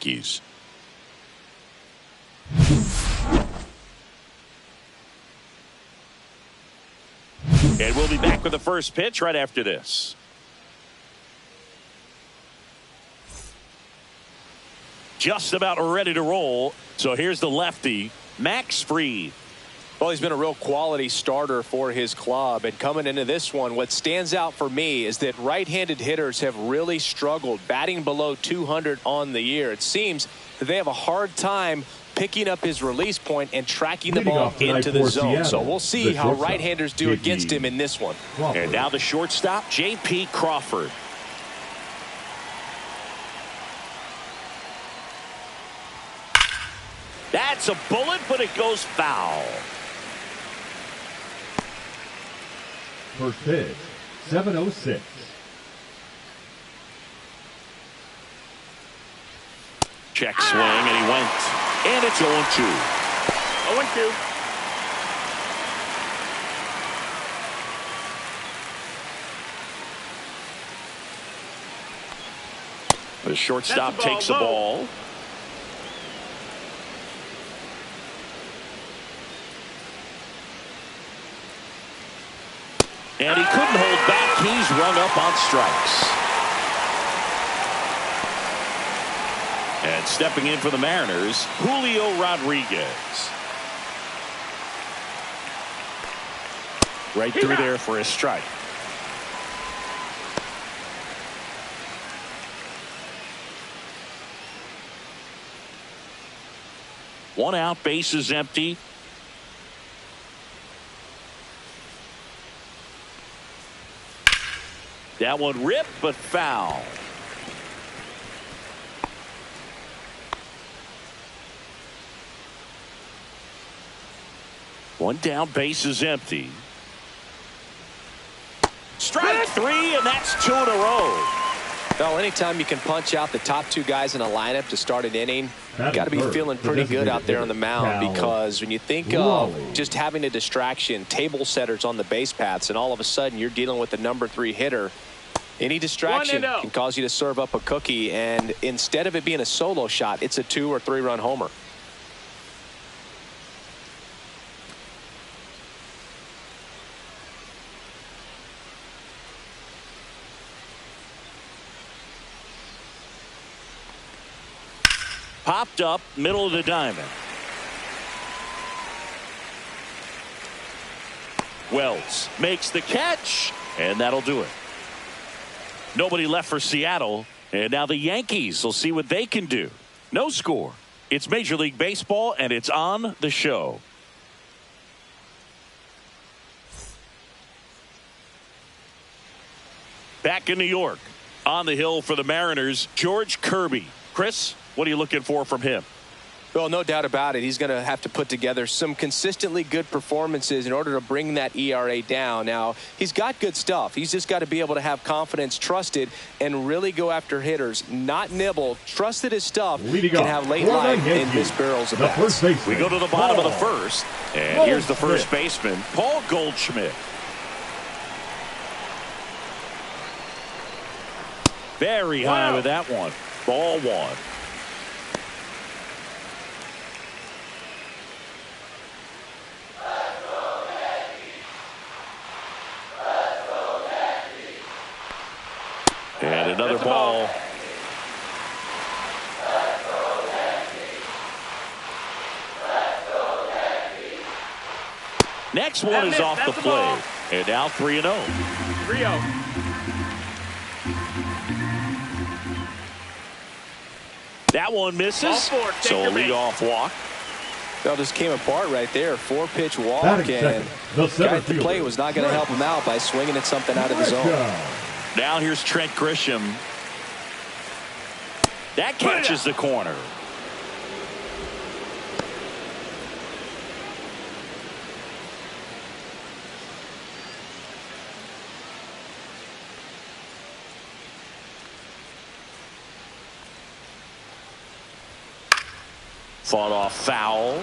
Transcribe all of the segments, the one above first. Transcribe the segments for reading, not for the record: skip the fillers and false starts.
Yankees. And we'll be back with the first pitch right after this. Just about ready to roll. So here's the lefty, Max Fried. Well, he's been a real quality starter for his club. And coming into this one, what stands out for me is that right-handed hitters have really struggled, batting below 200 on the year. It seems that they have a hard time picking up his release point and tracking the ball into the zone. So we'll see how right-handers do against him in this one. And now the shortstop, J.P. Crawford. That's a bullet, but it goes foul. First pitch, 7:06. Check swing, and he went. And it's 0-2. 0-2. The shortstop takes the ball. And he couldn't hold back. He's rung up on strikes. And stepping in for the Mariners, Julio Rodriguez. Right through there for a strike. One out, bases empty. That one ripped, but foul. One down, bases empty. Strike three, and that's 2 in a row. Well, anytime you can punch out the top two guys in a lineup to start an inning, you got to be feeling pretty good out there on the mound, because when you think of just having a distraction, table setters on the base paths, and all of a sudden you're dealing with the number 3 hitter, any distraction can cause you to serve up a cookie, and instead of it being a solo shot, it's a 2 or 3 run homer. Popped up, middle of the diamond. Wells makes the catch, and that'll do it. Nobody left for Seattle, and now the Yankees will see what they can do. No score. It's Major League Baseball, and it's on the show. Back in New York, on the hill for the Mariners, George Kirby. Chris, what are you looking for from him? Well, no doubt about it. He's going to have to put together some consistently good performances in order to bring that ERA down. Now, he's got good stuff. He's just got to be able to have confidence, trust it, and really go after hitters, not nibble. Trust that his stuff can have late life in his barrels of bats. We go to the bottom of the first, and here's the first baseman, Paul Goldschmidt. Very high with that one. Ball 1. And another ball. Next one is off the plate. And now 3-0. 3-0. That one misses. So a leadoff walk. That just came apart right there. 4-pitch walk, and the guy at the plate was not going to help him out by swinging at something out of the zone. Now here's Trent Grisham. That catches the corner. Fought off foul.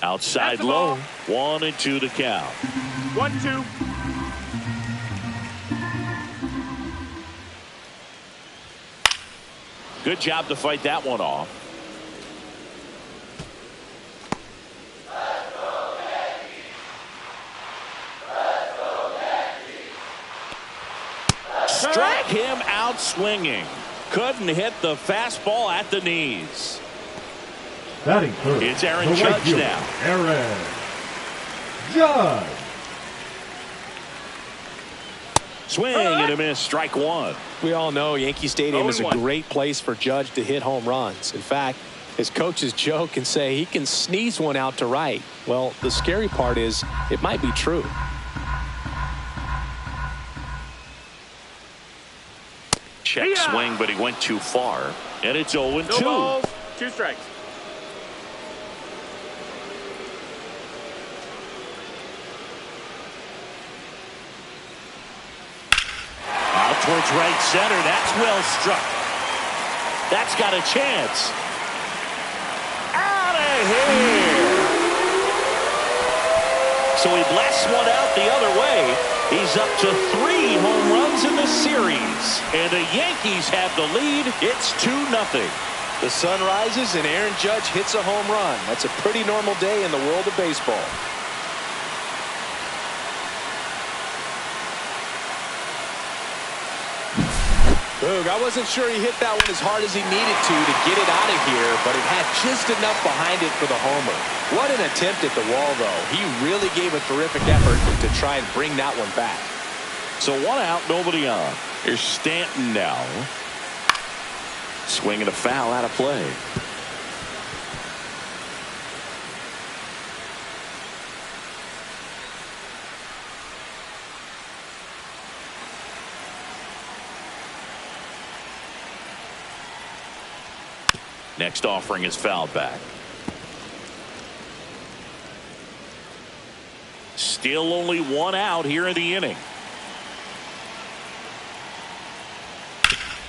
Outside low. 1-2 to count. 1-2. Good job to fight that one off. Struck him out swinging. Couldn't hit the fastball at the knees. Batting third. It's Aaron the Judge right fielder, now. Aaron Judge. Swing and a miss. Strike one. We all know Yankee Stadium is a 0-1. great place for Judge to hit home runs. In fact, his coaches joke and say he can sneeze one out to right. Well, the scary part is it might be true. Check swing, but he went too far. And it's 0-2. No balls, 2 strikes. Out towards right center. That's well struck. That's got a chance. Out of here. So he blasts one out the other way. He's up to 3 home runs in the series. And the Yankees have the lead. It's 2-0. The sun rises and Aaron Judge hits a home run. That's a pretty normal day in the world of baseball. Boog, I wasn't sure he hit that one as hard as he needed to get it out of here, but it had just enough behind it for the homer. What an attempt at the wall, though. He really gave a terrific effort to try and bring that one back. So 1 out, nobody on. Here's Stanton now. Swinging a foul out of play. Next offering is fouled back. Still only 1 out here in the inning.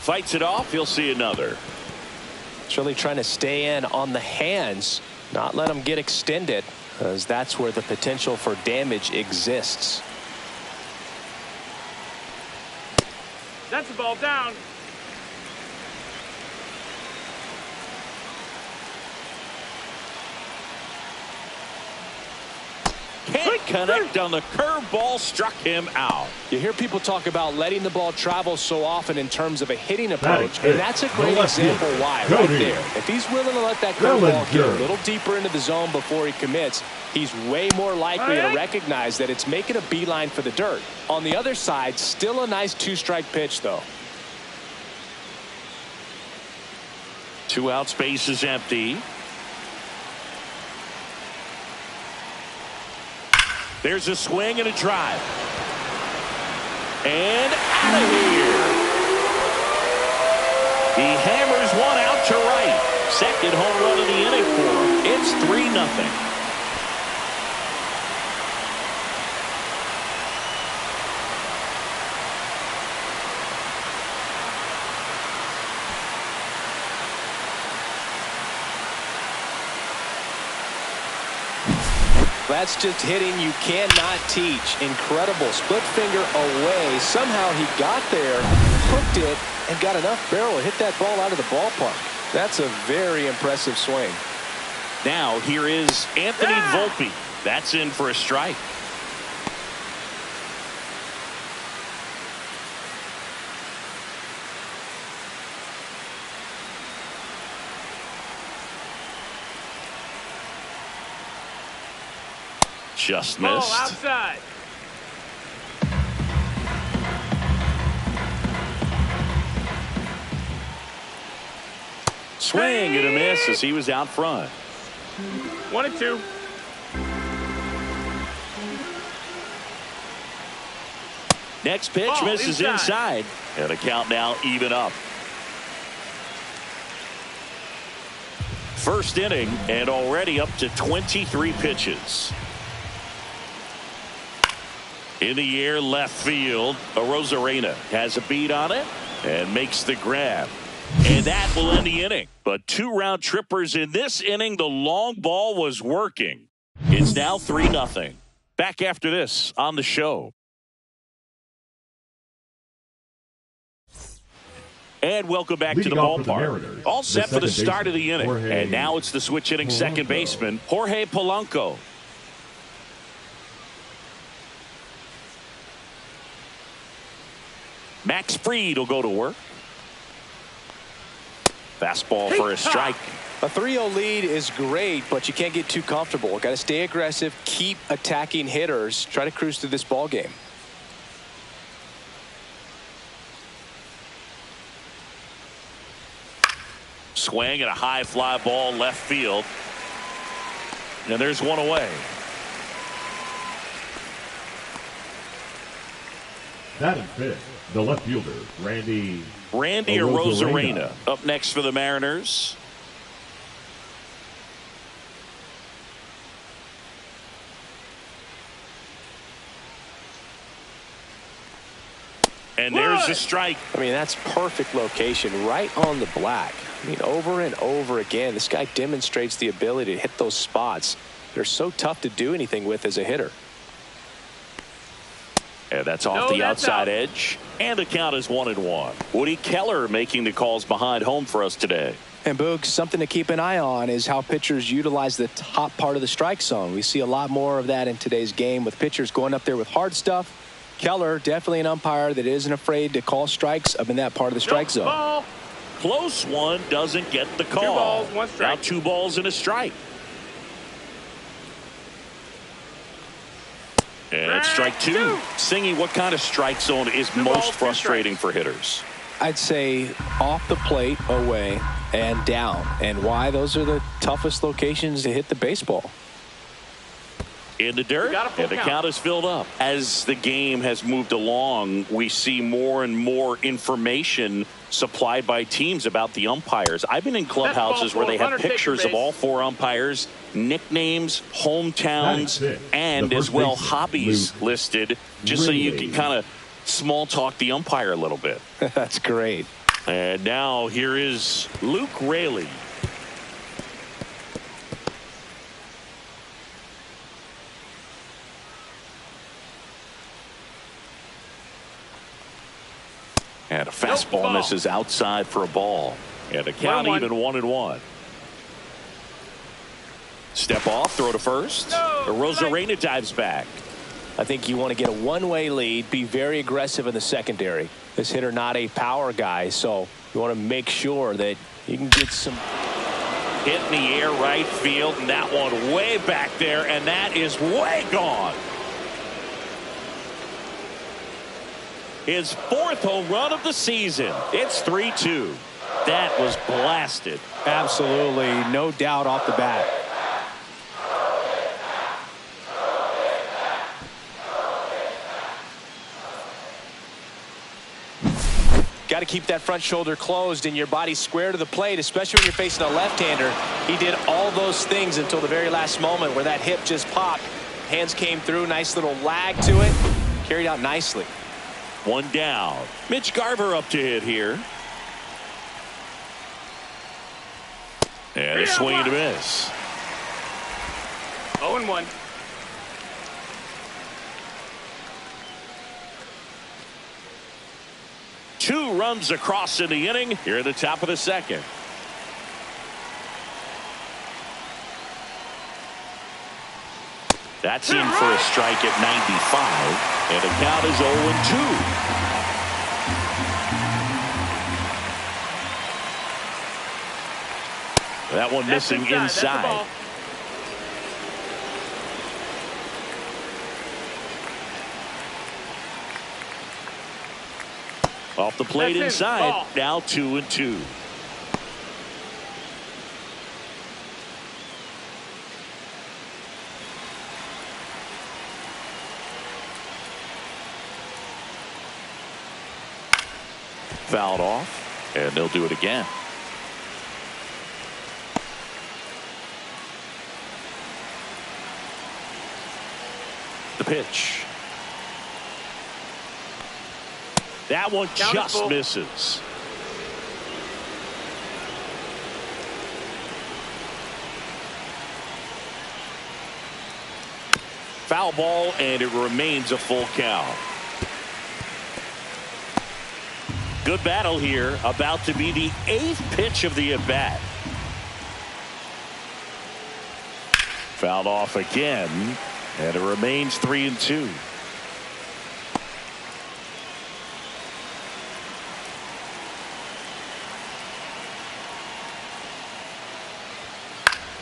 Fights it off. He'll see another. It's really trying to stay in on the hands, not let them get extended, because that's where the potential for damage exists. That's the ball down. Can't connect on the curveball. Struck him out. You hear people talk about letting the ball travel so often in terms of a hitting approach, and that's a great example why right there. If he's willing to let that curveball get a little deeper into the zone before he commits, he's way more likely to recognize that it's making a beeline for the dirt. On the other side, still a nice 2-strike pitch, though. 2 out, space is empty. There's a swing and a drive. And out of here. He hammers one out to right. Second home run of the inning for him. It's 3-0. That's just hitting you cannot teach. Incredible. Split finger away. Somehow he got there, hooked it, and got enough barrel to hit that ball out of the ballpark. That's a very impressive swing. Now here is Anthony Volpe. That's in for a strike. Just missed. Ball outside. Swing and a miss as he was out front. 1-2. Next pitch Ball misses inside. And the count now even up. First inning and already up to 23 pitches. In the air, left field. Arozarena has a beat on it and makes the grab. And that will end the inning. But 2 round trippers in this inning. The long ball was working. It's now 3-0. Back after this on the show. And welcome back to the ballpark. All set for the start of the inning. And now it's the switch hitting second baseman, Jorge Polanco. Max Fried will go to work. Fastball for a strike. A 3-0 lead is great, but you can't get too comfortable. Got to stay aggressive, keep attacking hitters, try to cruise through this ball game. Swing and a high fly ball left field. And there's one away. Batting fifth, the left fielder, Randy Arozarena up next for the Mariners. And there's a strike. I mean, that's perfect location, right on the black. I mean, over and over again, this guy demonstrates the ability to hit those spots. They're so tough to do anything with as a hitter. And that's off the outside edge. And the count is 1-1. Woody Keller making the calls behind home for us today. And Boog, something to keep an eye on is how pitchers utilize the top part of the strike zone. We see a lot more of that in today's game with pitchers going up there with hard stuff. Keller, definitely an umpire that isn't afraid to call strikes up in that part of the strike zone. Ball. Close one, doesn't get the call. 2 balls, 1 strike. Now 2 balls and a strike. And strike 2. Singy, what kind of strike zone is 2 most balls, 2 frustrating strikes. for hitters? I'd say off the plate, away, and down. And why? Those are the toughest locations to hit the baseball. In the dirt, and the count is filled up. As the game has moved along, we see more and more information supplied by teams about the umpires. I've been in clubhouses where they have pictures of all 4 umpires, nicknames, hometowns, and as well hobbies listed, just so you can kind of small talk the umpire a little bit. That's great. And now here is Luke Raley. And a fastball misses outside for a ball. And a count even 1-1. Step off, throw to first. Arozarena dives back. I think you want to get a one-way lead, be very aggressive in the secondary. This hitter not a power guy, so you want to make sure that you can get some hit in the air right field, and that one way back there, and that is way gone. His 4th home run of the season. It's 3-2. That was blasted. Absolutely, no doubt off the bat. Got to keep that front shoulder closed and your body square to the plate, especially when you're facing a left-hander. He did all those things until the very last moment where that hip just popped. Hands came through, nice little lag to it. Carried out nicely. 1 down. Mitch Garver up to hit here. And a swing and a miss. 0-1. Two runs across in the inning here at the top of the second. That's in for a strike at 95, and the count is 0-2. That one missing inside. Off the plate inside. Now 2-2. Fouled off, and they'll do it again. The pitch. That one just misses. Foul ball, and it remains a full count. Good battle here. About to be the 8th pitch of the at-bat. Fouled off again, and it remains 3-2.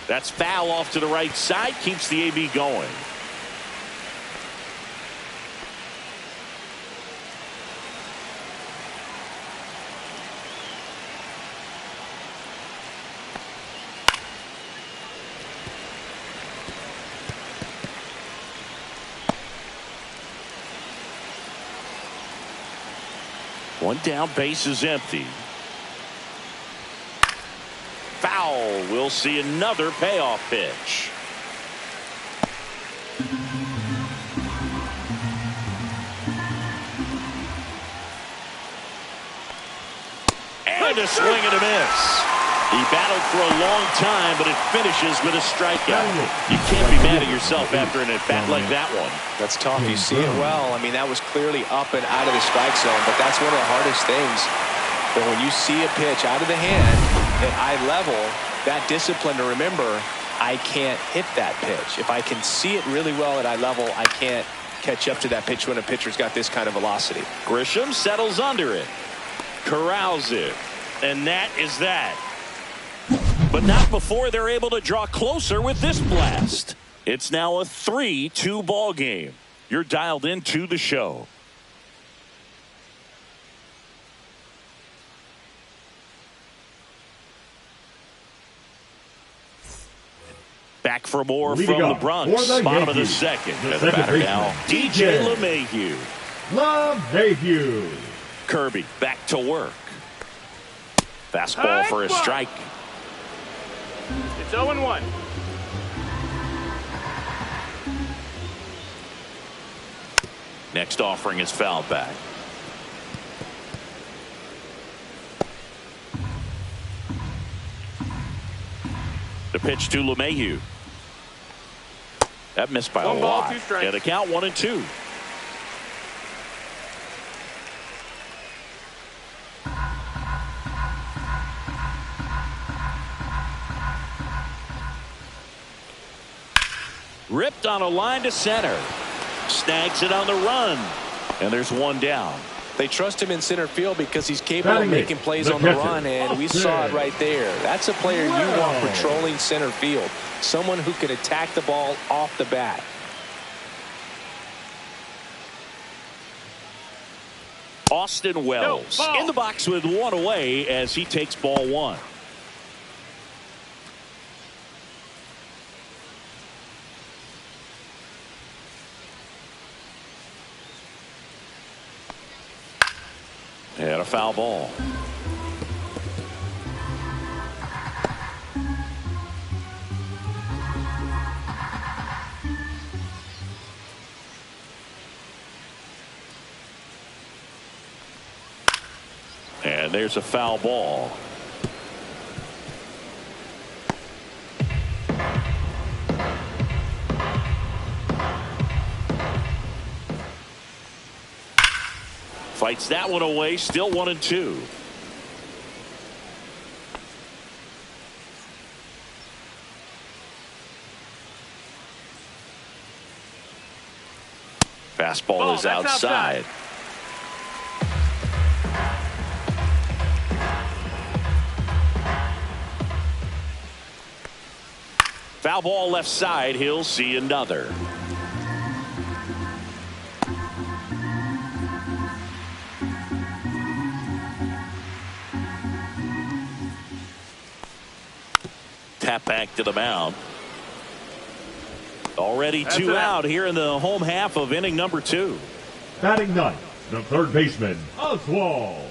That's foul off to the right side. Keeps the AB going. One down, base is empty. Foul. We'll see another payoff pitch. And a swing and a miss. He battled for a long time, but it finishes with a strikeout. You can't be mad at yourself after an at-bat like that one. That's tough. You see it well. I mean, that was clearly up and out of the strike zone, but that's one of the hardest things. But when you see a pitch out of the hand at eye level, that discipline to remember, I can't hit that pitch. If I can see it really well at eye level, I can't catch up to that pitch when a pitcher's got this kind of velocity. Grisham settles under it. Corrals it. And that is that. But not before they're able to draw closer with this blast. It's now a 3-2 ball game. You're dialed into the show. Back for more from the Bronx. Bottom of the second. And the batter now, DJ LeMahieu. Kirby back to work. Fastball for a strike. It's 0-1. Next offering is fouled back. The pitch to LeMahieu. That missed by a lot. And the count 1-2. Ripped on a line to center. Snags it on the run. And there's one down. They trust him in center field because he's capable of making plays on the run, and we saw it right there. That's a player you want patrolling center field. Someone who can attack the ball off the bat. Austin Wells in the box with one away as he takes ball one. And a foul ball. And there's a foul ball. Fights that one away. Still 1-2. Fastball is outside. Foul ball left side. He'll see another. Tap back to the mound. Already two out here in the home half of inning number 2. Batting ninth, the third baseman, Oswald.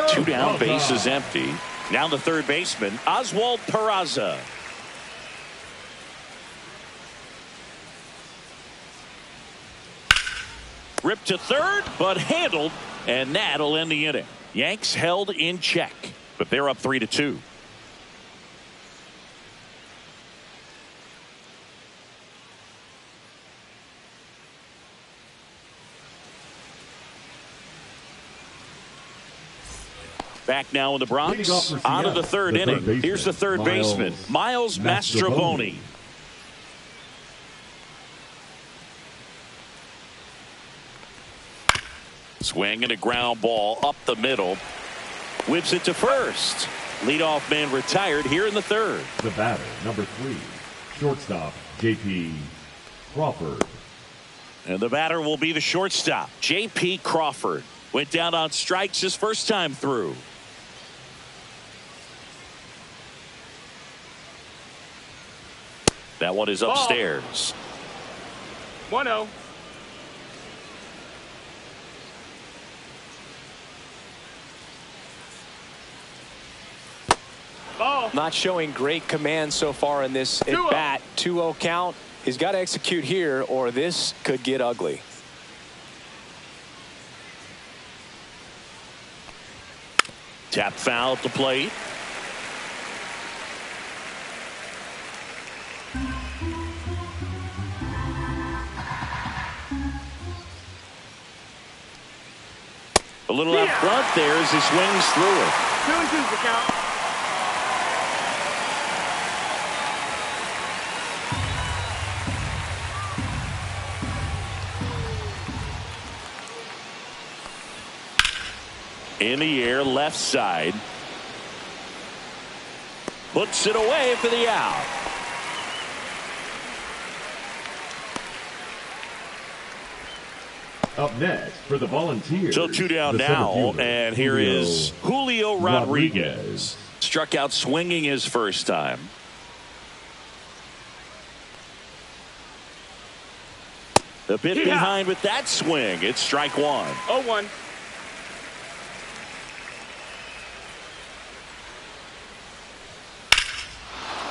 Two down, base is empty. Now the third baseman, Oswald Peraza. Ripped to third, but handled, and that'll end the inning. Yanks held in check, but they're up 3-2. Back now in the Bronx, on to the third inning. Here's the third baseman, Miles Mastrobuoni. Swing and a ground ball up the middle. Whips it to first. Leadoff man retired here in the third. The batter, number 3, shortstop, J.P. Crawford. And the batter will be the shortstop, J.P. Crawford. Went down on strikes his first time through. That one is upstairs. 1-0. Ball. Not showing great command so far in this at bat. 2-0 count. He's got to execute here or this could get ugly. Tap foul at the plate. A little out front there as he swings through it. 2-2's the count. In the air, left side. Puts it away for the out. Up next for the Volunteers. So 2 down now, and here is Julio Rodriguez. Struck out swinging his first time. A bit behind with that swing. It's strike one. 0-1.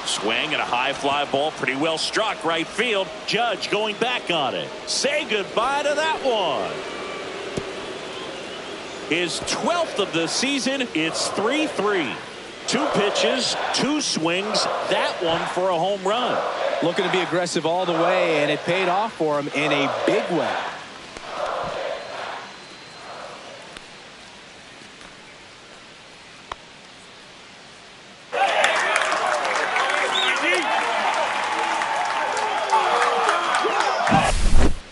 Swing and a high fly ball, pretty well struck right field. Judge going back on it. Say goodbye to that one. His 12th of the season. It's 3-3. 2 pitches, 2 swings. That one for a home run. Looking to be aggressive all the way, and it paid off for him in a big way.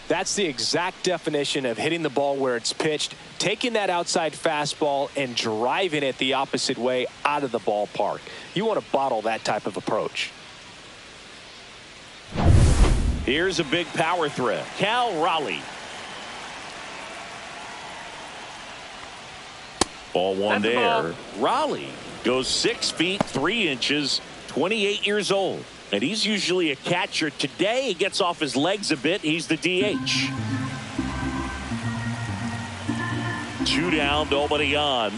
That's the exact definition of hitting the ball where it's pitched, taking that outside fastball and driving it the opposite way out of the ballpark. You want to bottle that type of approach. Here's a big power threat. Cal Raleigh. Ball one there. Raleigh goes 6 feet 3 inches, 28 years old. And he's usually a catcher. Today he gets off his legs a bit. He's the DH. 2 down, nobody on.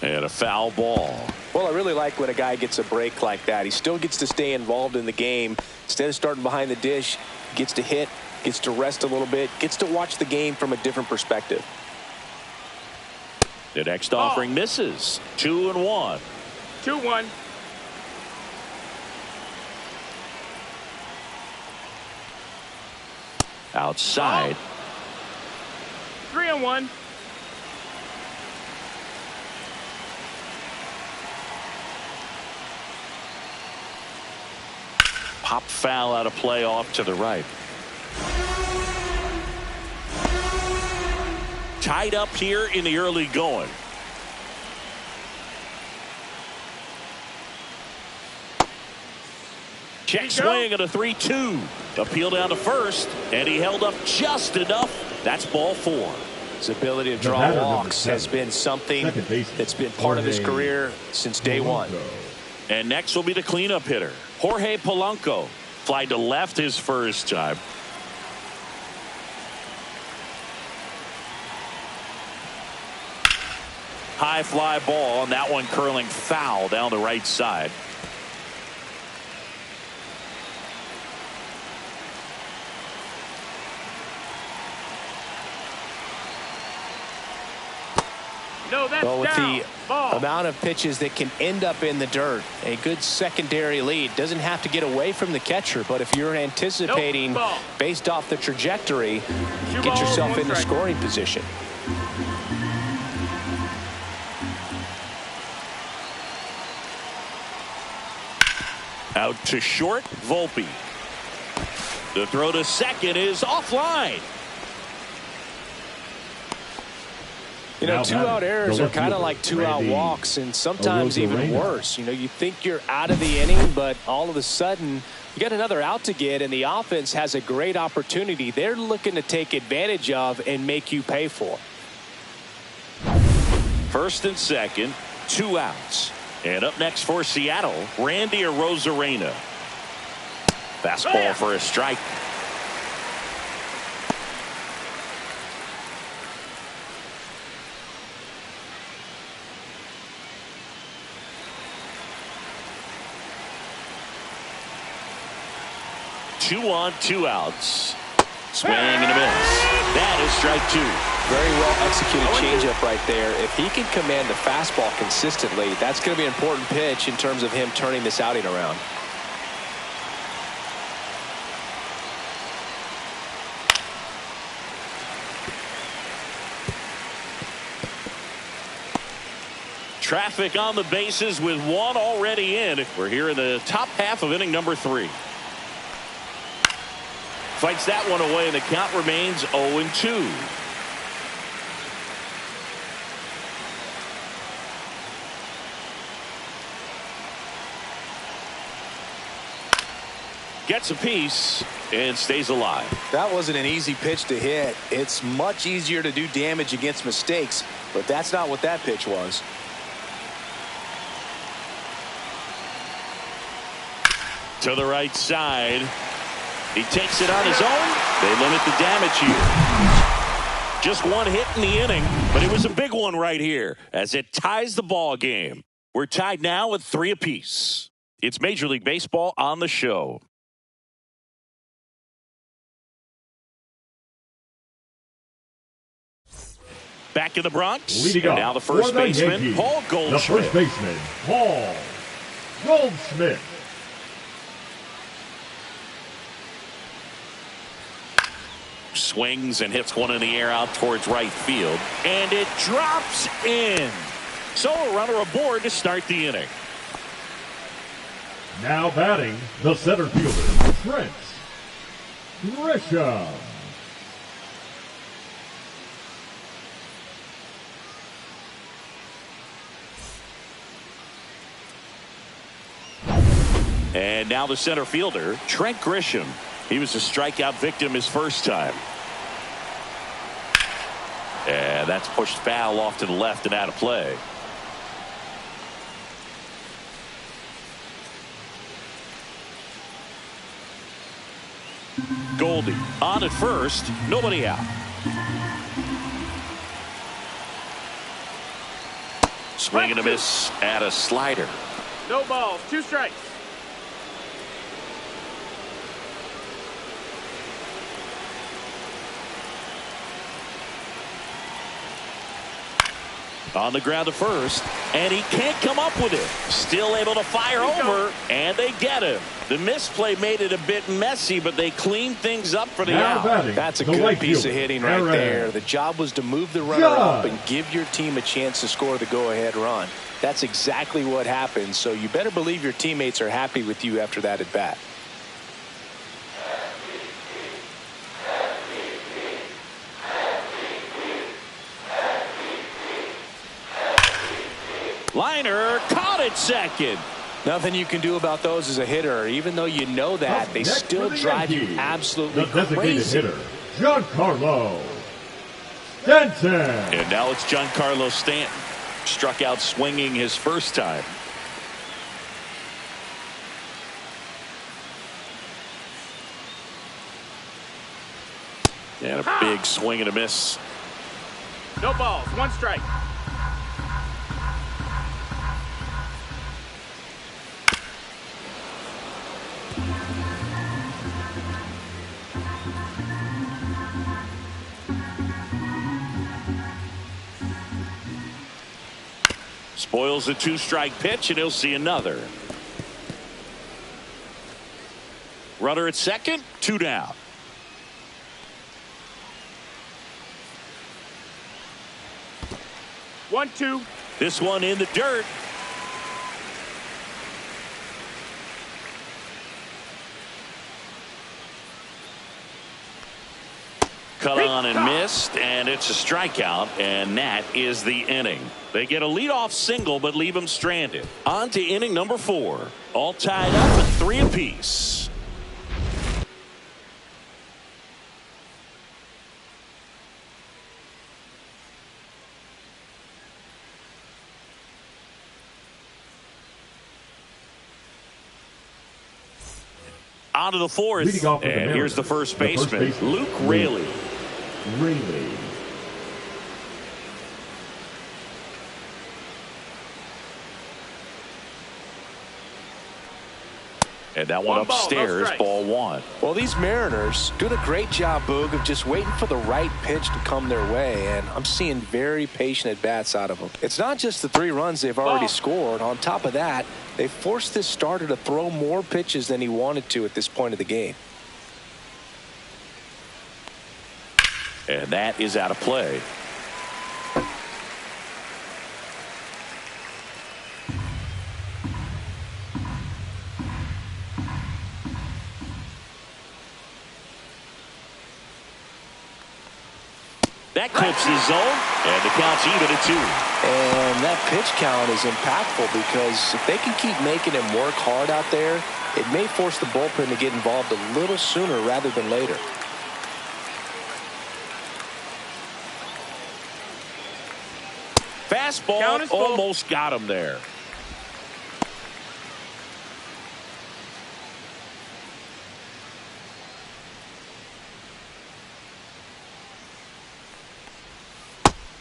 And a foul ball. Well, I really like when a guy gets a break like that. He still gets to stay involved in the game. Instead of starting behind the dish, gets to hit, gets to rest a little bit, gets to watch the game from a different perspective. The next offering misses. 2-1. 2-1. Outside. 3-1. Pop foul out of play off to the right. Tied up here in the early going. Check swing at a 3-2. Appeal down to first, and he held up just enough. That's ball 4. His ability to draw walks has been something that's been part of his career since day one. And next will be the cleanup hitter, Jorge Polanco. Fly to left his first time. High fly ball, and that one curling foul down the right side. Well, with the amount of pitches that can end up in the dirt, a good secondary lead doesn't have to get away from the catcher, but if you're anticipating based off the trajectory, get yourself into scoring position. Out to short, Volpe. The throw to second is offline. You know, two-out errors are kind of like two-out walks, and sometimes even worse. You know, you think you're out of the inning, but all of a sudden you got another out to get, and the offense has a great opportunity they're looking to take advantage of and make you pay for. First and second, 2 outs. And up next for Seattle, Randy Arozarena. Fastball for a strike. Two on, 2 outs. Swing and a miss. That is strike 2. Very well executed changeup right there. If he can command the fastball consistently, that's going to be an important pitch in terms of him turning this outing around. Traffic on the bases with 1 already in. We're here in the top half of inning number 3. Fights that one away, and the count remains 0-2. Gets a piece and stays alive. That wasn't an easy pitch to hit. It's much easier to do damage against mistakes, but that's not what that pitch was. To the right side. He takes it on his own. They limit the damage here. Just 1 hit in the inning, but it was a big one right here as it ties the ball game. We're tied now with 3 apiece. It's Major League Baseball on the show. Back in the Bronx. And now the first baseman, Yankees, Paul Goldschmidt. The first baseman, Paul Goldschmidt. Swings and hits one in the air out towards right field. And it drops in. So a runner aboard to start the inning. Now batting, the center fielder, Trent Grisham. And now the center fielder, Trent Grisham. He was a strikeout victim his first time. And that's pushed foul off to the left and out of play. Goldie on at first, nobody out. Swing and a miss at a slider. No balls, 2 strikes. On the ground to first, and he can't come up with it. Still able to fire over, and they get him. The misplay made it a bit messy, but they cleaned things up for the out. That's a good piece of hitting right there. The job was to move the runner up and give your team a chance to score the go-ahead run. That's exactly what happened, so you better believe your teammates are happy with you after that at bat. Liner caught at second. Nothing you can do about those as a hitter. Even though you know that, they still drive you absolutely crazy. Hitter, Giancarlo Stanton. And now it's Giancarlo Stanton. Struck out swinging his first time. And a big swing and a miss. No balls, 1 strike. Spoils a 2-strike pitch, and he'll see another. Runner at second, 2 down. One, two. This one in the dirt. Cut on and missed, and it's a strikeout, and that is the inning. They get a leadoff single, but leave him stranded. On to inning number 4. All tied up at 3 apiece. On to the 4th, and here's the first baseman, Luke Raley. And that one upstairs, ball 1. Well, these Mariners doing a great job, Boog, of just waiting for the right pitch to come their way, and I'm seeing very patient at-bats out of them. It's not just the 3 runs they've already scored. On top of that, they forced this starter to throw more pitches than he wanted to at this point of the game. And that is out of play. That clips the zone, and the count's even at 2. And that pitch count is impactful because if they can keep making him work hard out there, it may force the bullpen to get involved a little sooner rather than later. Fastball almost got him there.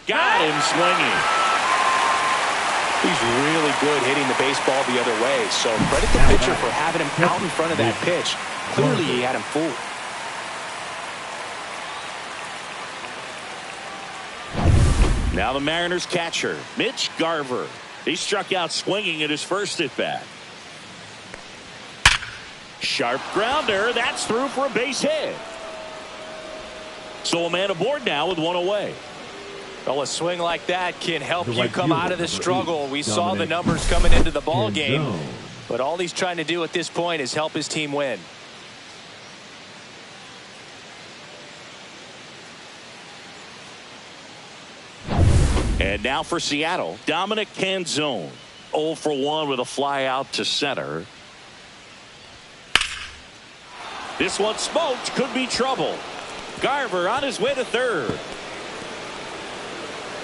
Got him swinging. He's really good hitting the baseball the other way, so credit the pitcher for having him out in front of that pitch. Clearly he had him fooled. Now the Mariners catcher, Mitch Garver. He struck out swinging at his first at-bat. Sharp grounder. That's through for a base hit. So a man aboard now with 1 away. Well, a swing like that can help you come out of the struggle. We saw the numbers coming into the ball game, but all he's trying to do at this point is help his team win. And now for Seattle, Dominic Canzone. 0 for 1 with a fly out to center. This one smoked, could be trouble. Garver on his way to third.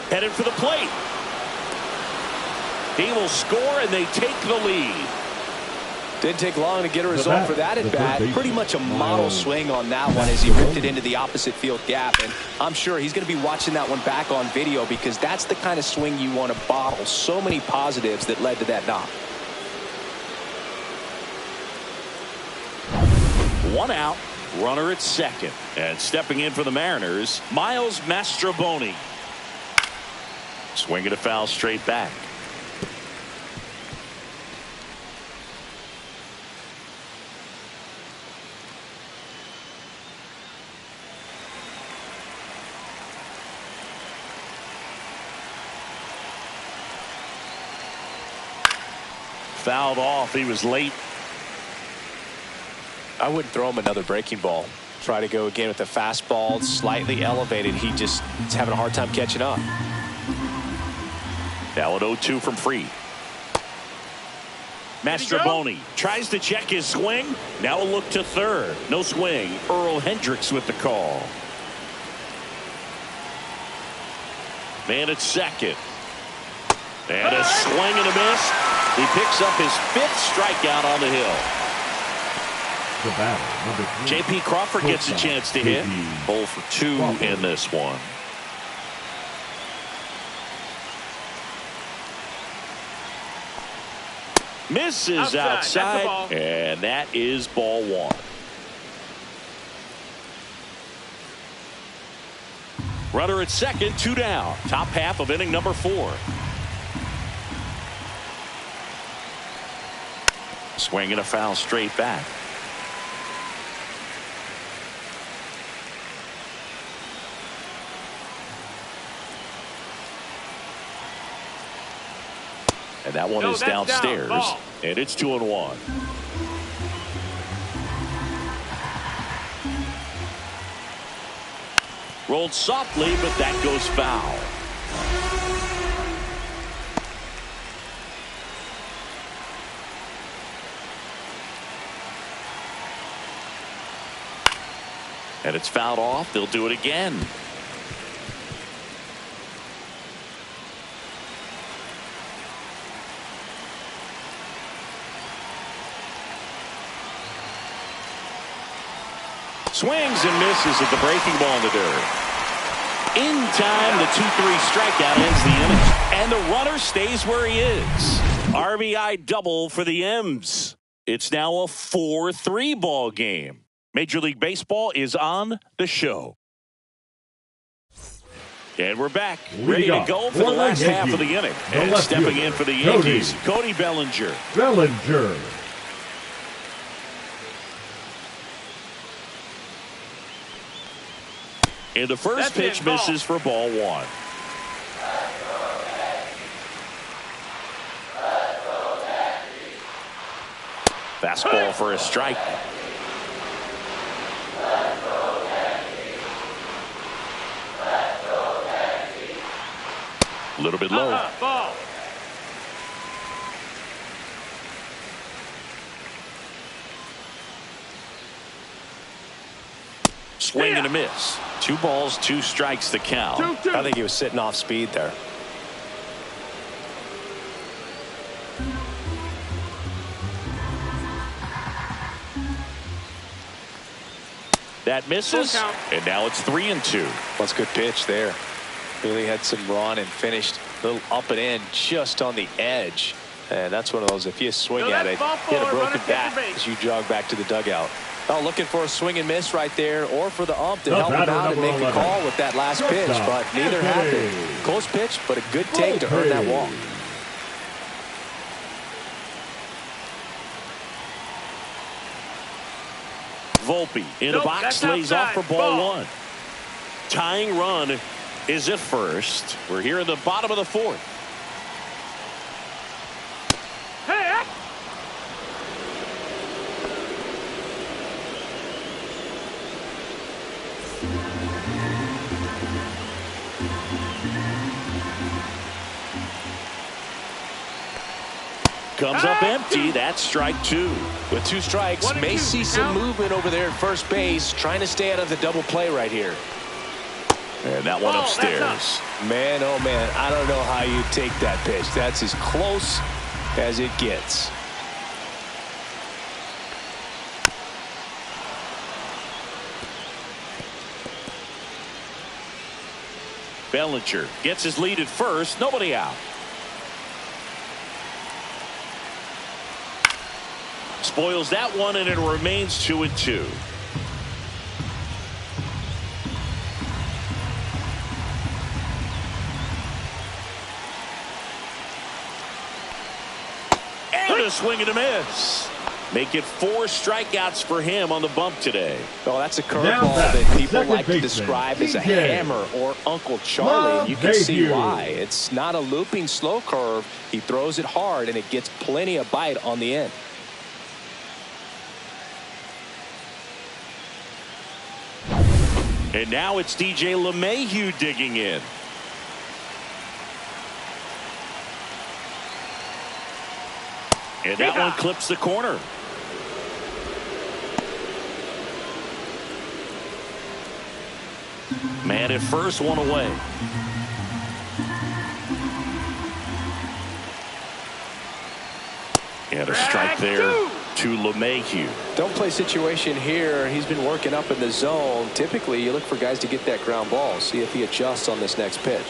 Headed for the plate. He will score, and they take the lead. Didn't take long to get a result for that at bat. Pretty much a model swing on that one as he ripped it into the opposite field gap. And I'm sure he's going to be watching that one back on video because that's the kind of swing you want to bottle. So many positives that led to that knock. 1 out, runner at second. And stepping in for the Mariners, Miles Mastrobuoni. Swinging a foul straight back. Fouled off. He was late. I wouldn't throw him another breaking ball. Try to go again with the fastball, slightly elevated. He just is having a hard time catching up. Now an 0-2 from Fried. Mastrobuoni tries to check his swing. Now a look to third. No swing. Earl Hendricks with the call. Man at second. And a swing and a miss. He picks up his 5th strikeout on the hill. The batter, number 3. J.P. Crawford gets a chance to hit. 0 for 2 in this one. Misses outside, and that is ball 1. Runner at second, 2 down. Top half of inning number 4. Swinging a foul straight back. And that one is downstairs, and it's 2-1. Rolled softly, but that goes foul. And it's fouled off. They'll do it again. Swings and misses at the breaking ball in the dirt. In time, the 2-3 strikeout ends the inning. And the runner stays where he is. RBI double for the M's. It's now a 4-3 ball game. Major League Baseball is on the show. And we're back, ready to go for the last half of the inning. And stepping in for the Yankees, Cody Bellinger. And the first pitch misses for ball one. Fastball for a strike. A little bit low. Ball. Swing and a miss. 2 balls, 2 strikes to count. I think he was sitting off speed there. That misses, and now it's 3-2. That's a good pitch there. Really had some run and finished a little up and in just on the edge. And that's one of those, if you swing at it, hit a broken bat as you jog back to the dugout. Oh, looking for a swing and miss right there, or for the ump to help him out and make a call with that last pitch, but neither happened. Close pitch, but a good take to earn that walk. Volpe in the box, lays off for ball one. Tying run is at first. We're here in the bottom of the 4th. Hey! Comes up empty. That's strike 2. With 2 strikes, may see some movement over there at first base, trying to stay out of the double play right here. And that one upstairs. Man, oh man, I don't know how you take that pitch. That's as close as it gets. Bellinger gets his lead at first. Nobody out. Spoils that one, and it remains 2-2. And a swing and a miss. Make it 4 strikeouts for him on the bump today. Oh, that's a curveball that people like to describe as a hammer or Uncle Charlie, and you can see why. It's not a looping slow curve. He throws it hard, and it gets plenty of bite on the end. And now it's DJ LeMahieu digging in. And that one clips the corner. Man at first, one away. And a strike there to LeMahieu. Don't play situation here. He's been working up in the zone. Typically, you look for guys to get that ground ball. See if he adjusts on this next pitch.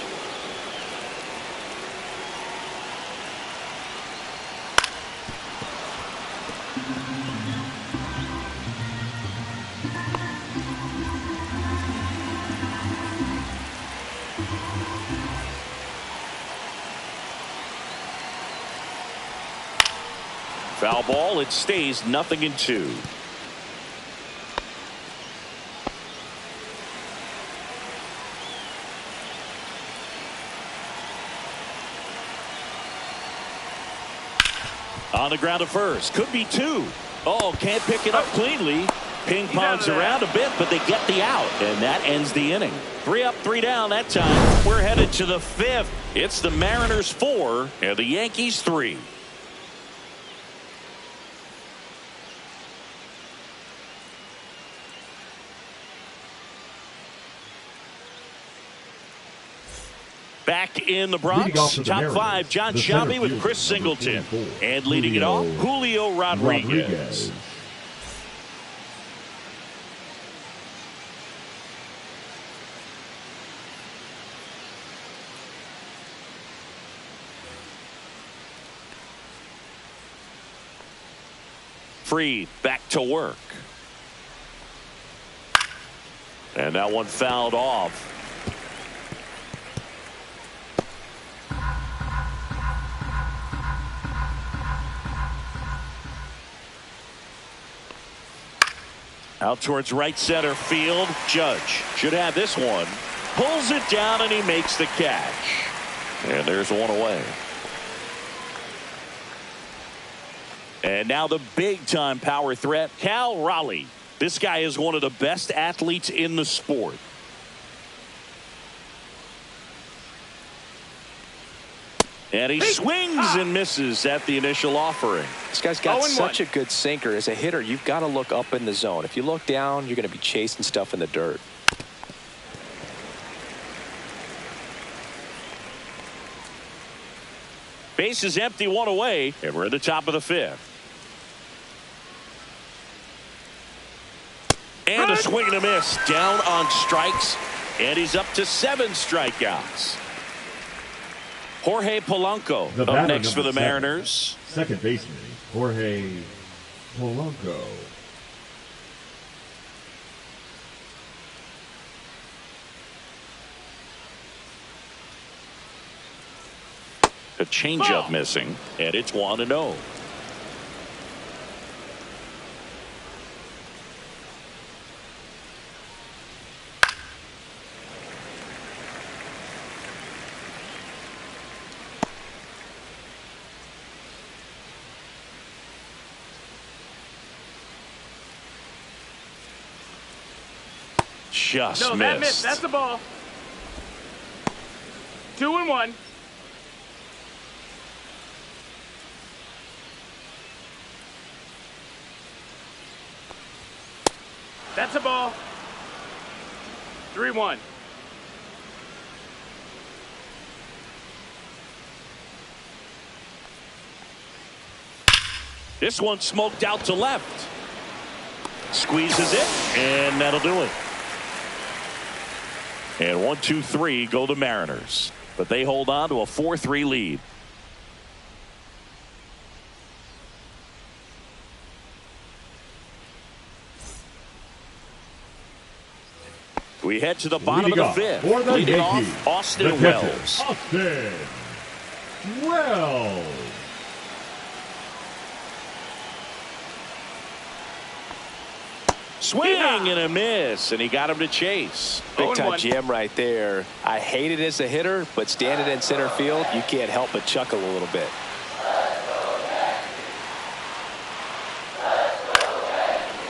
Foul ball. It stays 0-2. On the ground to first. Could be 2. Oh, can't pick it up cleanly. Ping-pongs around a bit, but they get the out, and that ends the inning. 3 up, 3 down that time. We're headed to the 5th. It's the Mariners 4 and the Yankees 3. Back in the Bronx, top 5, John Shelby with Chris Singleton. And leading it off, Julio Rodriguez. Free, back to work. And that one fouled off. Out towards right center field. Judge should have this one. Pulls it down and he makes the catch. And there's one away. And now the big time power threat, Cal Raleigh. This guy is one of the best athletes in the sport. And he swings and misses at the initial offering. This guy's got such a good sinker. As a hitter, you've got to look up in the zone. If you look down, you're going to be chasing stuff in the dirt. Base is empty, 1 away, and we're at the top of the 5th. And a swing and a miss. Down on strikes, and he's up to 7 strikeouts. Jorge Polanco up next for the Mariners. Second baseman, Jorge Polanco. A changeup missing, and it's 1-0. Just no, missed. That missed. That's the ball. 2-1. That's a ball. 3-1. This one smoked out to left. Squeezes it, and that'll do it. And 1-2-3 go the Mariners, but they hold on to a 4-3 lead. We head to the bottom of the 5th. Leading off, Austin Wells. Austin Wells. Swing and a miss, and he got him to chase. Big time jam right there. I hate it as a hitter, but standing in center field, you can't help but chuckle a little bit.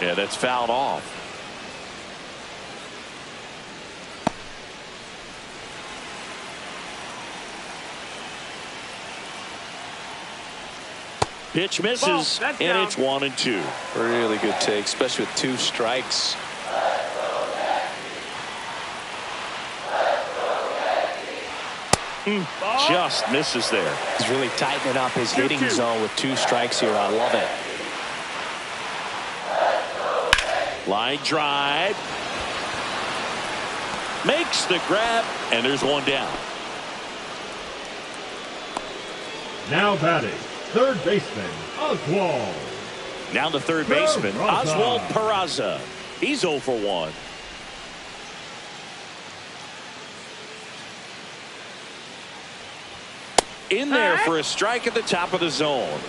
Yeah, that's fouled off. Pitch misses, and it's 1-2. Really good take, especially with 2 strikes. Just misses there. He's really tightening up his hitting zone with 2 strikes here. I love it. Line drive. Makes the grab, and there's 1 down. Now batting, third baseman, Oswald. Now the third baseman, Oswald Peraza. He's 0 for 1. In there for a strike at the top of the zone.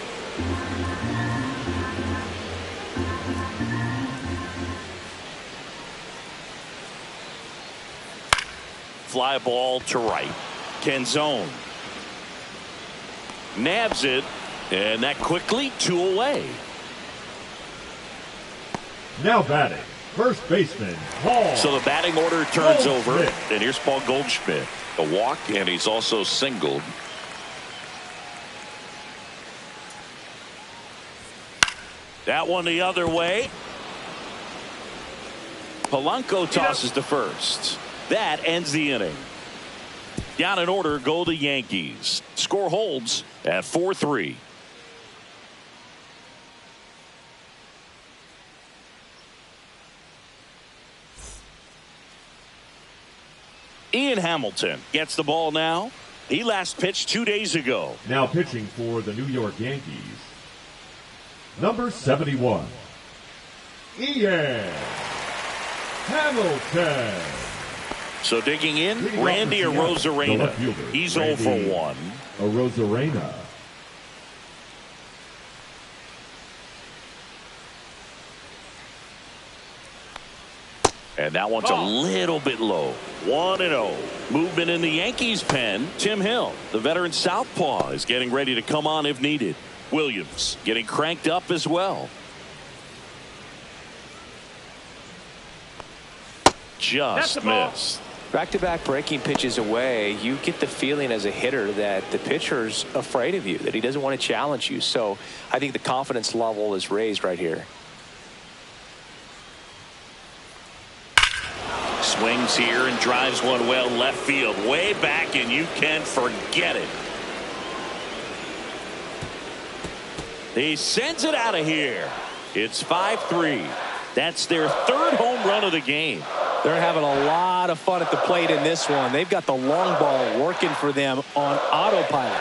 Fly ball to right. Canzone nabs it, and that quickly 2 away. Now batting, first baseman, Paul. So the batting order turns over, Goldschmidt. and here's Paul Goldschmidt. A walk, and he's also singled. That one the other way. Polanco tosses to first. That ends the inning. Down in order go the Yankees. Score holds at 4-3. Ian Hamilton gets the ball now. He last pitched 2 days ago. Now pitching for the New York Yankees, number 71, Ian Hamilton. So digging in, Leading off Randy for Seattle, the Arozarena. left fielder, He's 0 for Randy 1. Arozarena. And that one's a little bit low. 1-0. Movement in the Yankees pen. Tim Hill, the veteran southpaw, is getting ready to come on if needed. Williams getting cranked up as well. Just missed. Back-to-back breaking pitches away, you get the feeling as a hitter that the pitcher's afraid of you, that he doesn't want to challenge you. So I think the confidence level is raised right here. Swings here and drives one well left field, way back, and you can forget it. He sends it out of here. It's 5-3. That's their third home run of the game. They're having a lot of fun at the plate in this one. They've got the long ball working for them on autopilot.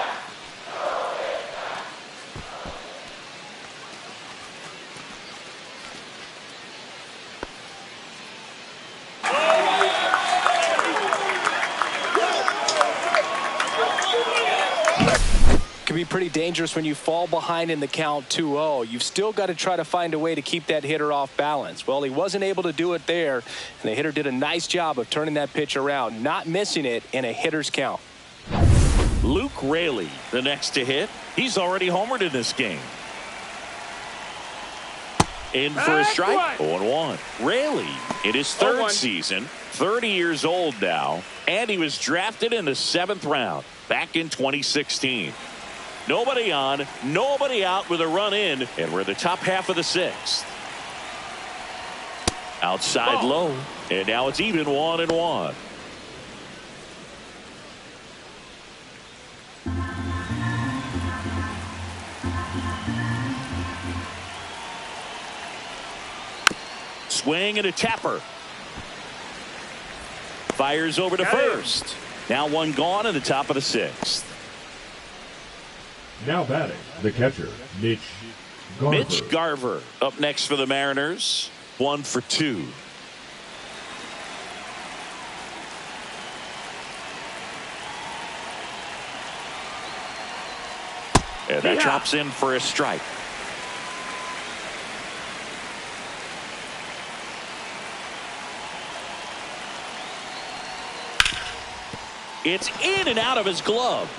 Can be pretty dangerous when you fall behind in the count 2-0. You've still got to try to find a way to keep that hitter off balance. Well, he wasn't able to do it there, and the hitter did a nice job of turning that pitch around, not missing it in a hitter's count. Luke Raley, the next to hit. He's already homered in this game. In for a strike. 0-1. Raley in his third season, 30 years old now, and he was drafted in the 7th round back in 2016. Nobody on, nobody out with a run in, and we're the top half of the 6th. Outside low, and now it's even 1-1. Swing and a tapper. Fires over to first. Now one gone in the top of the 6th. Now batting, the catcher, Mitch Garver. Mitch Garver up next for the Mariners. 1 for 2. And that drops in for a strike. It's in and out of his glove.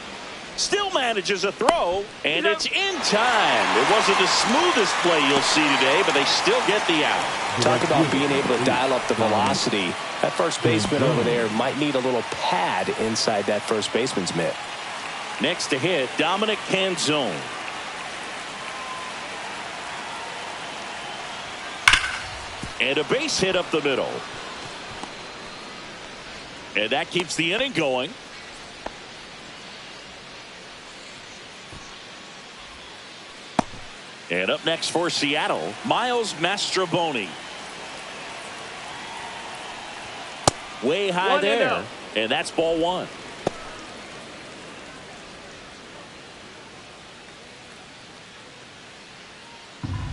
Still manages a throw, and it's in time. It wasn't the smoothest play you'll see today, but they still get the out. Talk about being able to dial up the velocity. That first baseman over there might need a little pad inside that first baseman's mitt. Next to hit, Dominic Canzone. And a base hit up the middle. And that keeps the inning going. And up next for Seattle, Miles Mastrobuoni. Way high there. And that's ball 1.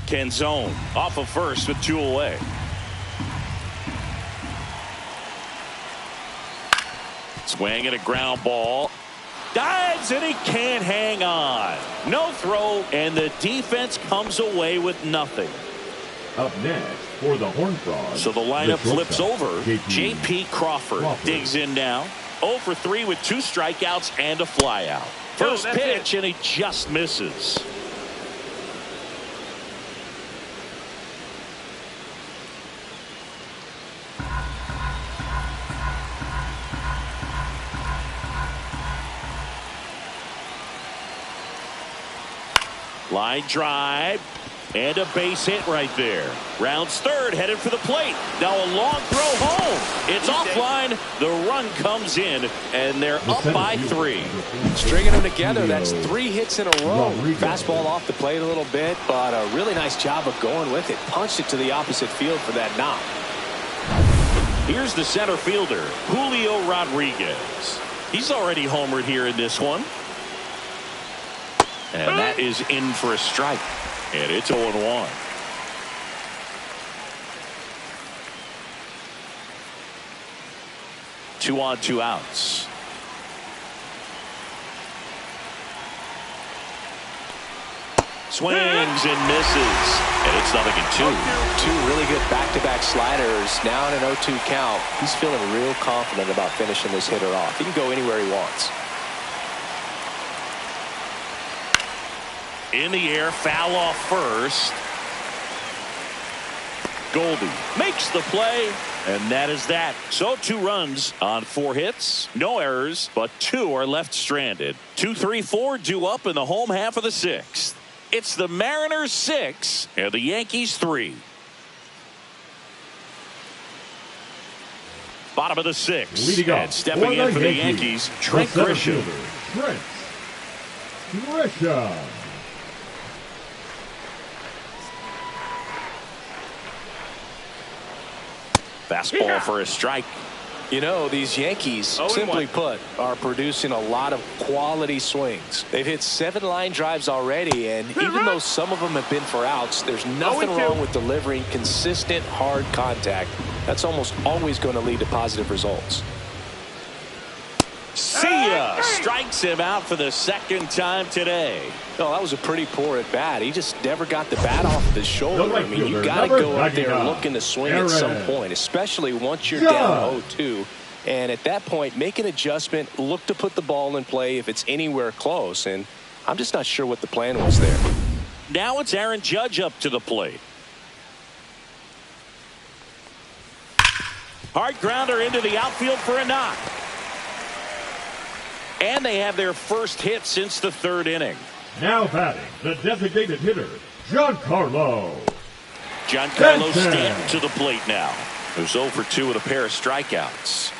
Canzone off of first with 2 away. Swing and a ground ball. Dives and he can't hang on. No throw, and the defense comes away with nothing. Up next for the Horned Frogs. So the lineup flips over. J.P. Crawford digs in now. 0 for 3 with 2 strikeouts and a flyout. First pitch, and he just misses. Line drive. And a base hit right there. Rounds third, headed for the plate. Now a long throw home. It's offline. The run comes in, and they're up by 3. Stringing them together, that's 3 hits in a row. Fastball off the plate a little bit, but a really nice job of going with it. Punched it to the opposite field for that knock. Here's the center fielder, Julio Rodriguez. He's already homered here in this one. And that is in for a strike. And it's 0-1. Two on, 2 outs. Swings and misses. And it's 0-2. 2 really good back-to-back sliders. Now in an 0-2 count. He's feeling real confident about finishing this hitter off. He can go anywhere he wants. In the air, foul off first. Goldie makes the play, and that is that. So 2 runs on 4 hits, no errors, but 2 are left stranded. 2, 3, 4 due up in the home half of the 6th. It's the Mariners 6 and the Yankees 3. Bottom of the 6th, and stepping in for the Yankees, Trent Grisham. Fastball for a strike. You know, these Yankees, simply put, are producing a lot of quality swings. They've hit 7 line drives already, and even though some of them have been for outs, there's nothing wrong with delivering consistent, hard contact. That's almost always going to lead to positive results. See ya! Strikes him out for the 2nd time today. Oh, that was a pretty poor at bat. He just never got the bat off of his shoulder. I mean, you got to go up there looking to swing at some point, especially once you're down 0-2. And at that point, make an adjustment, look to put the ball in play if it's anywhere close. And I'm just not sure what the plan was there. Now it's Aaron Judge up to the plate. Hard grounder into the outfield for a knock. And they have their first hit since the 3rd inning. Now batting, the designated hitter, Giancarlo. Giancarlo Stanton to the plate now. Who's 0 for 2 with a pair of strikeouts.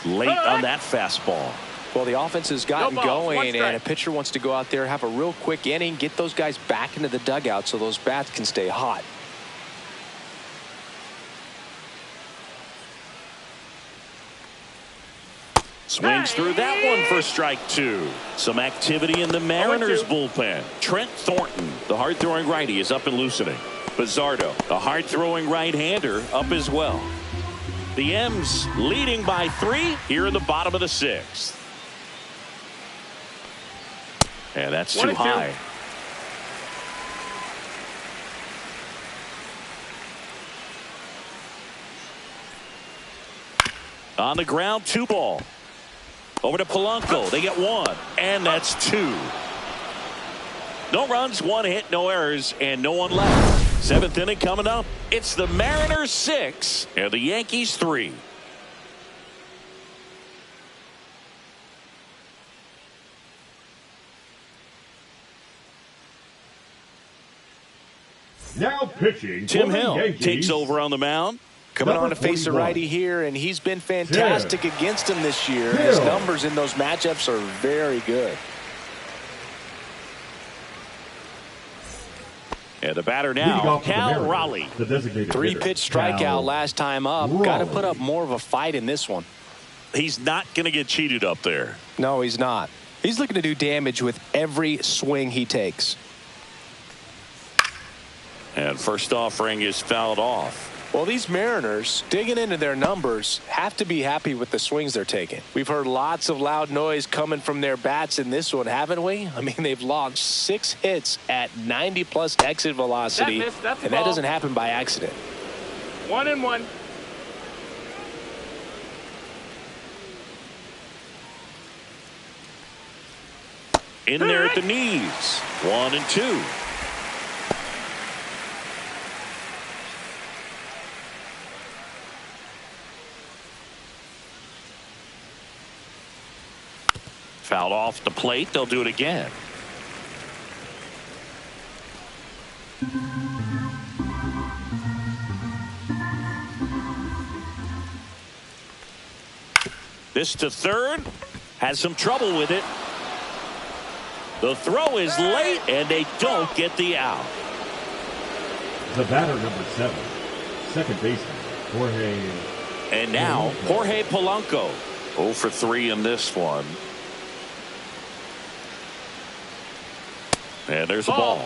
Late on that fastball. Well, the offense has gotten going, and a pitcher wants to go out there, have a real quick inning, get those guys back into the dugout so those bats can stay hot. Swings through that one for strike 2. Some activity in the Mariners bullpen. Trent Thornton, the hard-throwing righty, is up and loosening. Bizzardo, the hard-throwing right-hander, up as well. The M's leading by 3 here in the bottom of the 6th. And that's too high. On the ground, 2 ball. Over to Polanco. They get 1, and that's 2. No runs, 1 hit, no errors, and no one left. 7th inning coming up. It's the Mariners 6 and the Yankees 3. Now pitching. Tim Hill takes over on the mound. Coming on to face a righty here, and he's been fantastic against him this year. His numbers in those matchups are very good. And the batter now, Cal Raleigh. 3-pitch strikeout last time up. Got to put up more of a fight in this one. He's not going to get cheated up there. No, he's not. He's looking to do damage with every swing he takes. And first offering is fouled off. Well, these Mariners, digging into their numbers, have to be happy with the swings they're taking. We've heard lots of loud noise coming from their bats in this one, haven't we? I mean, they've launched 6 hits at 90-plus exit velocity, and that doesn't happen by accident. 1-1. In there at the knees. 1-2. Fouled off the plate. They'll do it again. This to third. Has some trouble with it. The throw is late, and they don't get the out. The batter, number 7, second baseman, Jorge. And now, Jorge Polanco. 0 for 3 in this one. And there's a ball.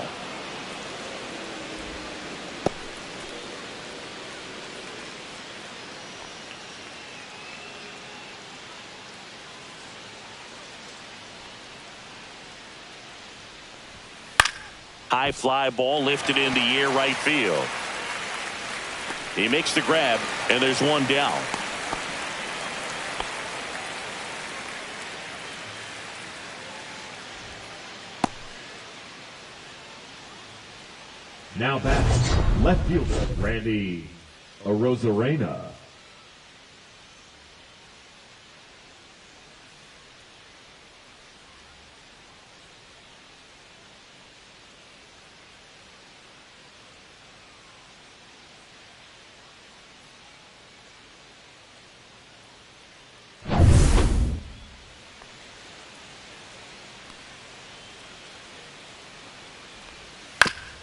High fly ball lifted in the air right field. He makes the grab, and there's one down. Now batting, left fielder Randy Arozarena.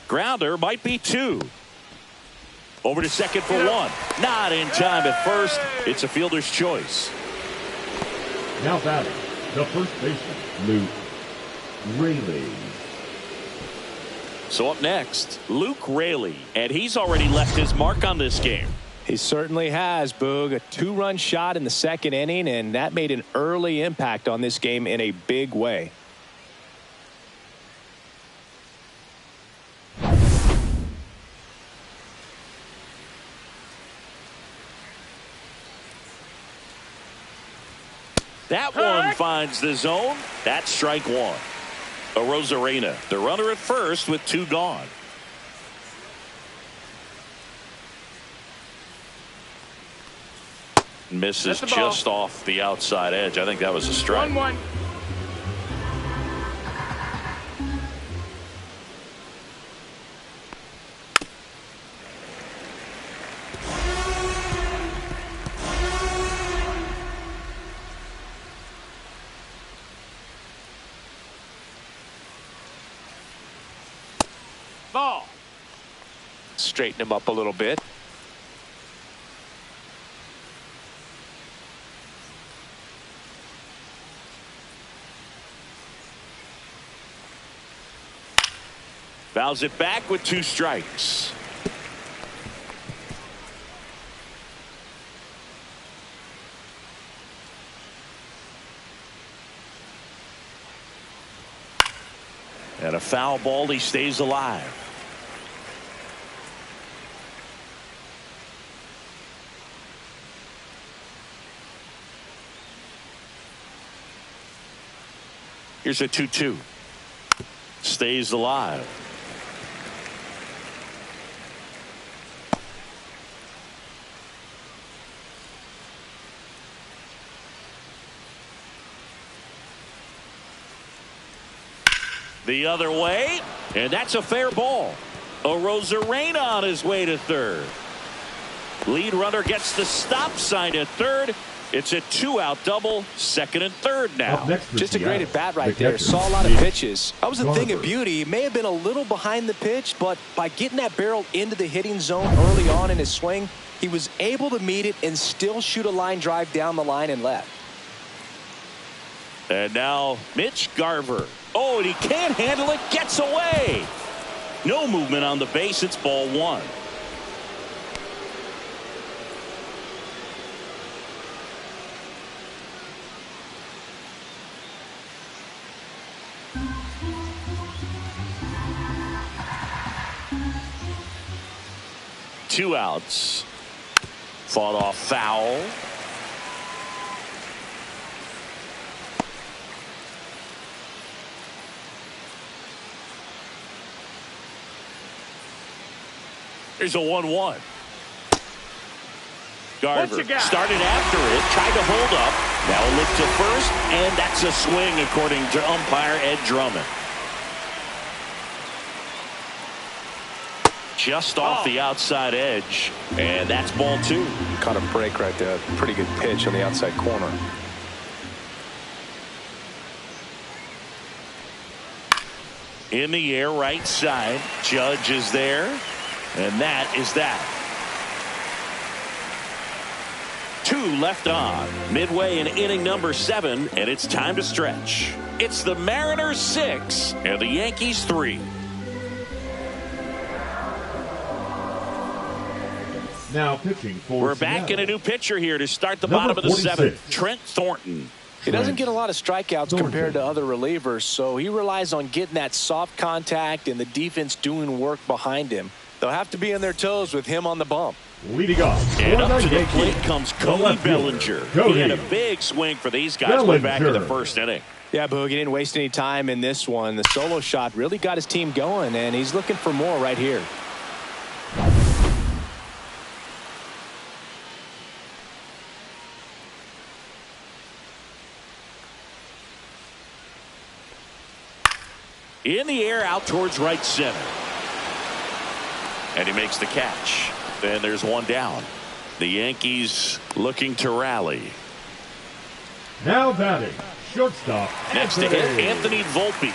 Grounder might be 2. Over to second for 1. Not in time at first. It's a fielder's choice. Now batting, the first baseman, Luke Raley. So up next, Luke Raley. And he's already left his mark on this game. He certainly has, Boog. A 2-run shot in the second inning, and that made an early impact on this game in a big way. That one finds the zone. That's strike 1. Arozarena, the runner at first with 2 gone. Misses just off the outside edge. I think that was a strike. 1-1. Ball. Straighten him up a little bit. Fouls it back with 2 strikes. And a foul ball. He stays alive. Here's a 2-2. Stays alive. The other way, and that's a fair ball. Arozarena on his way to third. Lead runner gets the stop sign at third. It's a 2-out double, second and third now. Just a great at bat right there. Saw a lot of pitches. That was a thing of beauty. He may have been a little behind the pitch, but by getting that barrel into the hitting zone early on in his swing, he was able to meet it and still shoot a line drive down the line and left. And now Mitch Garver. Oh, and he can't handle it. Gets away. No movement on the base. It's ball 1. Two outs. Fought off foul. Here's a 1-1. Garver started after it, tried to hold up. Now a lift to first, and that's a swing according to umpire Ed Drummond. Just off the outside edge, and that's ball 2. Caught a break right there. Pretty good pitch on the outside corner. In the air, right side. Judge is there. And that is that. 2 left on. Midway in inning number 7, and it's time to stretch. It's the Mariners 6 and the Yankees 3. Now pitching for We're back in a new pitcher here to start the bottom of the 7th. Trent Thornton. He doesn't get a lot of strikeouts compared to other relievers, so he relies on getting that soft contact and the defense doing work behind him. They'll have to be on their toes with him on the bump. Leading off. And up to the plate comes Cody Bellinger. He had a big swing for these guys way back in the first inning. Yeah, Boog, he didn't waste any time in this one. The solo shot really got his team going, and he's looking for more right here. In the air, out towards right center. And he makes the catch. Then there's one down. The Yankees looking to rally. Now batting, shortstop. Next to hit, Anthony Volpe.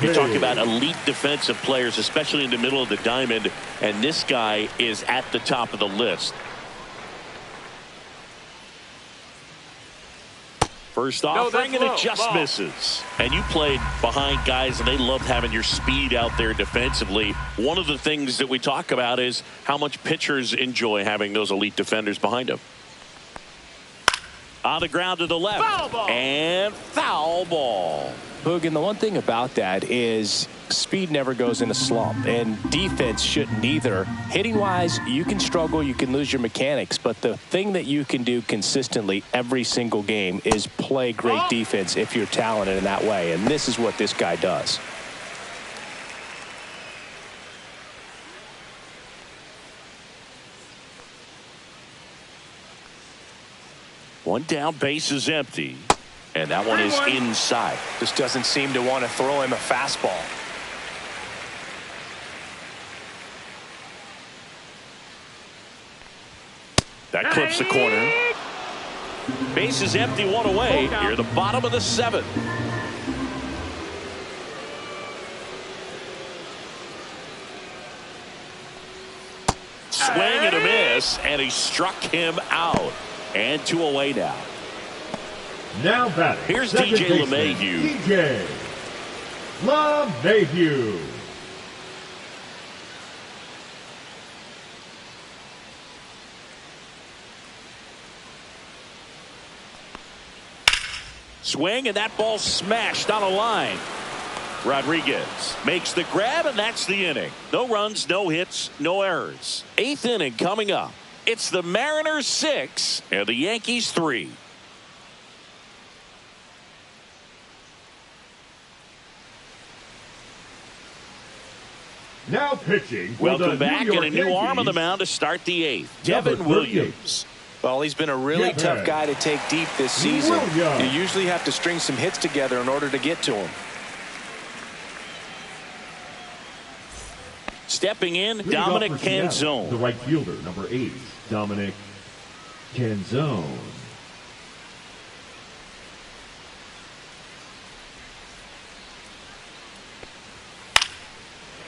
You talk about elite defensive players, especially in the middle of the diamond, and this guy is at the top of the list. First offering, and it just misses. And you played behind guys, and they loved having your speed out there defensively. One of the things that we talk about is how much pitchers enjoy having those elite defenders behind them. On the ground to the left. Foul ball. And foul ball. Boog, and the one thing about that is speed never goes in a slump, and defense shouldn't either. Hitting wise, you can struggle, you can lose your mechanics, but the thing that you can do consistently every single game is play great defense if you're talented in that way, and this is what this guy does. One down, base is empty. And that one is inside. Just doesn't seem to want to throw him a fastball. That clips the corner. Base is empty, one away. Near the bottom of the 7th. Swing and a miss, and he struck him out. And 2 away now. Now batting. Here's DJ LeMahieu. DJ LeMahieu. Swing, and that ball smashed on a line. Rodriguez makes the grab, and that's the inning. No runs, no hits, no errors. 8th inning coming up. It's the Mariners 6 and the Yankees 3. Now pitching. Welcome back, and a new arm on the mound to start the 8th. Devin Williams. Well, he's been a really tough guy to take deep this season. You usually have to string some hits together in order to get to him. Stepping in, Dominic Canzone. The right fielder, number 8, Dominic Canzone.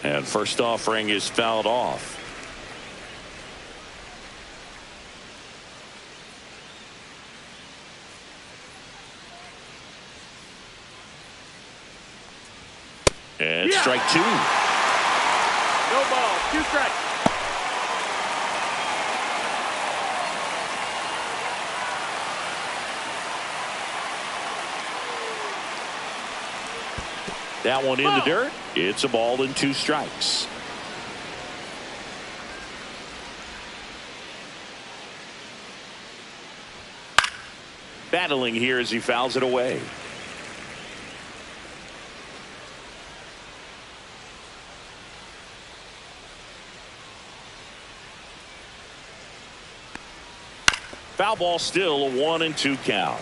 And first offering is fouled off. And strike 2. No ball, 2 strikes. That one in the dirt. It's a ball and 2 strikes. Battling here as he fouls it away. Foul ball, still a 1-2 count.